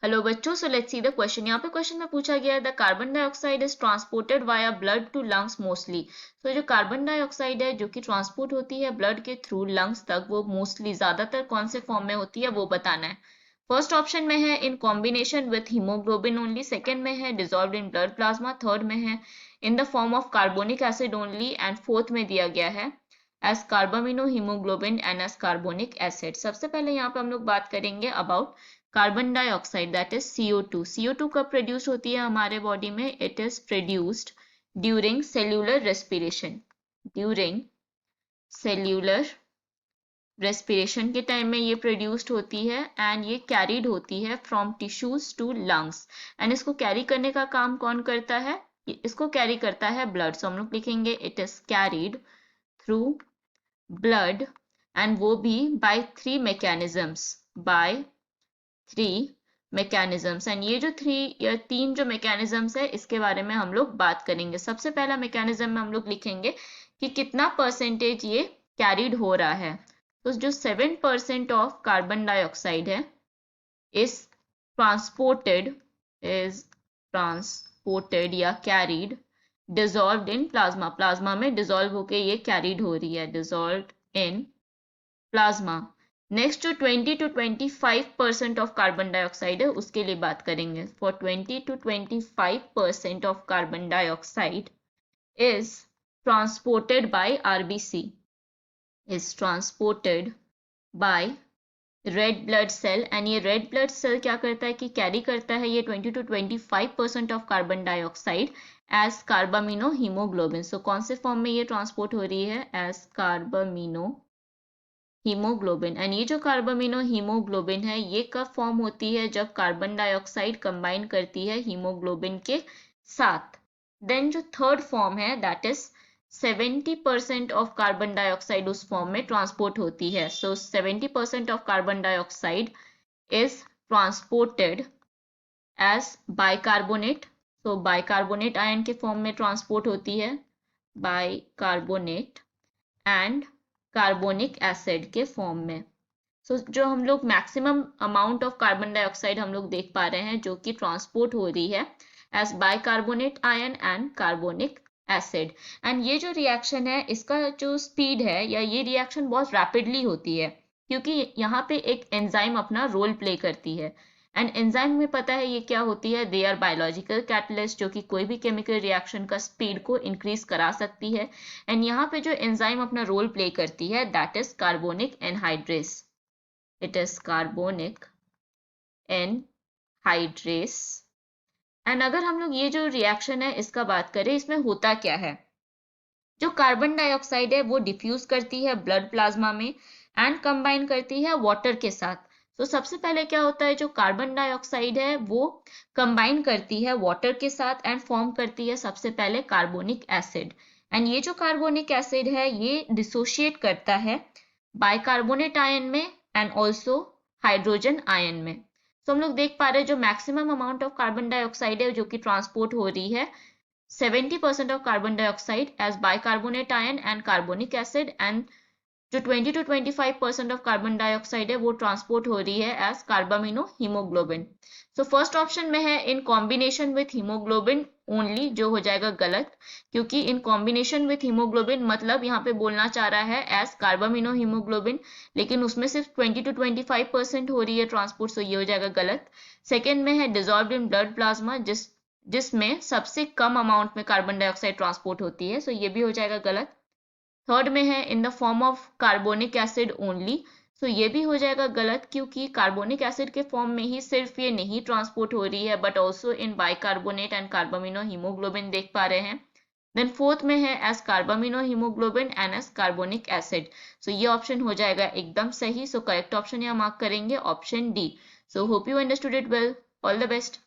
Hello बच्चों, so let's see the question. यहाँ पे क्वेश्चन में पूछा गया है the carbon dioxide is transported via blood to lungs mostly. तो जो कार्बन डाइऑक्साइड है जो कि ट्रांसपोर्ट होती है ब्लड के थ्रू लंग्स तक, वो मोस्टली ज्यादातर कौन से फॉर्म में होती है वो बताना है। फर्स्ट ऑप्शन में है in combination with haemoglobin only, second में है dissolve in blood plasma, third में है in the form of carbonic acid only, and fourth में दिया गया है as carbamino haemoglobin and as carbonic acid. सबसे पहले यहाँ पे हम लोग बात करेंगे about carbon dioxide that is CO2। CO2 कब प्रोड्यूस होती है हमारे बॉडी में? It is produced during cellular respiration. During cellular respiration के टाइम में ये प्रोड्यूस्ड होती है एंड ये कैरीड होती है from tissues to lungs. And इसको कैरी करने का काम कौन करता है? इसको कैरी करता है ब्लड। सो हम लोग लिखेंगे it is carried through blood, and वो भी by three mechanisms. By three mechanisms. And ये जो तीन जो मैकेनिज्म्स है इसके बारे में हम लोग बात करेंगे। सबसे पहला मैकेनिज्म में हम लोग लिखेंगे कि कितना परसेंटेज ये कैरीड हो रहा है। तो जो 7% ऑफ कार्बन डाइऑक्साइड है इज ट्रांसपोर्टेड या carried dissolved in plasma. Plasma में डिजॉल्व होके ये कैरीड हो रही है, डिजॉल्व्ड इन प्लाज्मा। नेक्स्ट जो 20 to 25% ऑफ कार्बन डाइऑक्साइड है उसके लिए बात करेंगे। For 20 to 25% of carbon dioxide is transported by RBC, is transported by red blood cell. And ये रेड ब्लड सेल क्या करता है कि कैरी करता है ये 20 to 25% of carbon dioxide as carbamino haemoglobin. So कौन से फॉर्म में ये ट्रांसपोर्ट हो रही है? As carbamino haemoglobin. एंड ये जो कार्बामिनो हीमोग्लोबिन है ये कब फॉर्म होती है? जब कार्बन डाइऑक्साइड कंबाइन करती है हीमोग्लोबिन के साथ। देन जो थर्ड फॉर्म है that is 70% of carbon dioxide उस फॉर्म में ट्रांसपोर्ट होती है। So 70% of carbon dioxide is transported as bicarbonate. So bicarbonate ion के फॉर्म में ट्रांसपोर्ट होती है, बाइकार्बोनेट एंड कार्बोनिक एसिड के फॉर्म में। सो जो हम लोग maximum amount of carbon dioxide हम लोग देख पा रहे हैं जो कि ट्रांसपोर्ट हो रही है as bicarbonate ion and carbonic acid. And ये जो रिएक्शन है इसका जो स्पीड है या ये रिएक्शन बहुत रैपिडली होती है क्योंकि यहाँ पे एक एंजाइम अपना रोल प्ले करती है। एंड एंजाइम में पता है ये क्या होती है? दे आर बायोलॉजिकल कैटलिस्ट जो कि कोई भी केमिकल रिएक्शन का स्पीड को इंक्रीज करा सकती है। एंड यहाँ पे जो एंजाइम अपना रोल प्ले करती है that is carbonic anhydrase. It is carbonic anhydrase. And अगर हम लोग ये जो रिएक्शन है इसका बात करें, इसमें होता क्या है? जो कार्बन डाइऑक्साइड है वो डिफ्यूज करती है ब्लड प्लाज्मा में एंड कंबाइन करती है वाटर के साथ। तो सबसे पहले क्या होता है, जो कार्बन डाइऑक्साइड है वो कंबाइन करती है वाटर के साथ एंड फॉर्म करती है सबसे पहले कार्बोनिक एसिड। एंड ये जो कार्बोनिक एसिड है ये डिसोशिएट करता है बाइकार्बोनेट आयन में एंड ऑल्सो हाइड्रोजन आयन में। तो हम लोग देख पा रहे हैं जो maximum amount of carbon dioxide है जो कि ट्रांसपोर्ट हो रही है 70% of carbon dioxide as bicarbonate ion and carbonic acid, and जो 20 to 25% ऑफ कार्बन डाइऑक्साइड है वो ट्रांसपोर्ट हो रही है as carbamino haemoglobin. So first option में है in combination with haemoglobin only, जो हो जाएगा गलत क्योंकि इन कॉम्बिनेशन विथ हीमोग्लोबिन मतलब यहाँ पे बोलना चाह रहा है एज कार्बामिनो हीमोग्लोबिन, लेकिन उसमें सिर्फ 20 to 25% हो रही है ट्रांसपोर्ट, सो ये हो जाएगा गलत। सेकेंड में है डिजॉल्व इन ब्लड प्लाज्मा जिसमें सबसे कम अमाउंट में कार्बन डाइऑक्साइड ट्रांसपोर्ट होती है, सो ये भी हो जाएगा गलत। थर्ड में है in the form of carbonic acid only, so ये भी हो जाएगा गलत क्योंकि कार्बोनिक एसिड के फॉर्म में ही सिर्फ ये नहीं ट्रांसपोर्ट हो रही है but also in bicarbonate and carbamino haemoglobin देख पा रहे हैं। देन फोर्थ में है as carbamino haemoglobin and as carbonic acid. So ये ऑप्शन हो जाएगा एकदम सही। सो करेक्ट ऑप्शन यहाँ मार्क करेंगे option D. So hope you understood it well. All the best.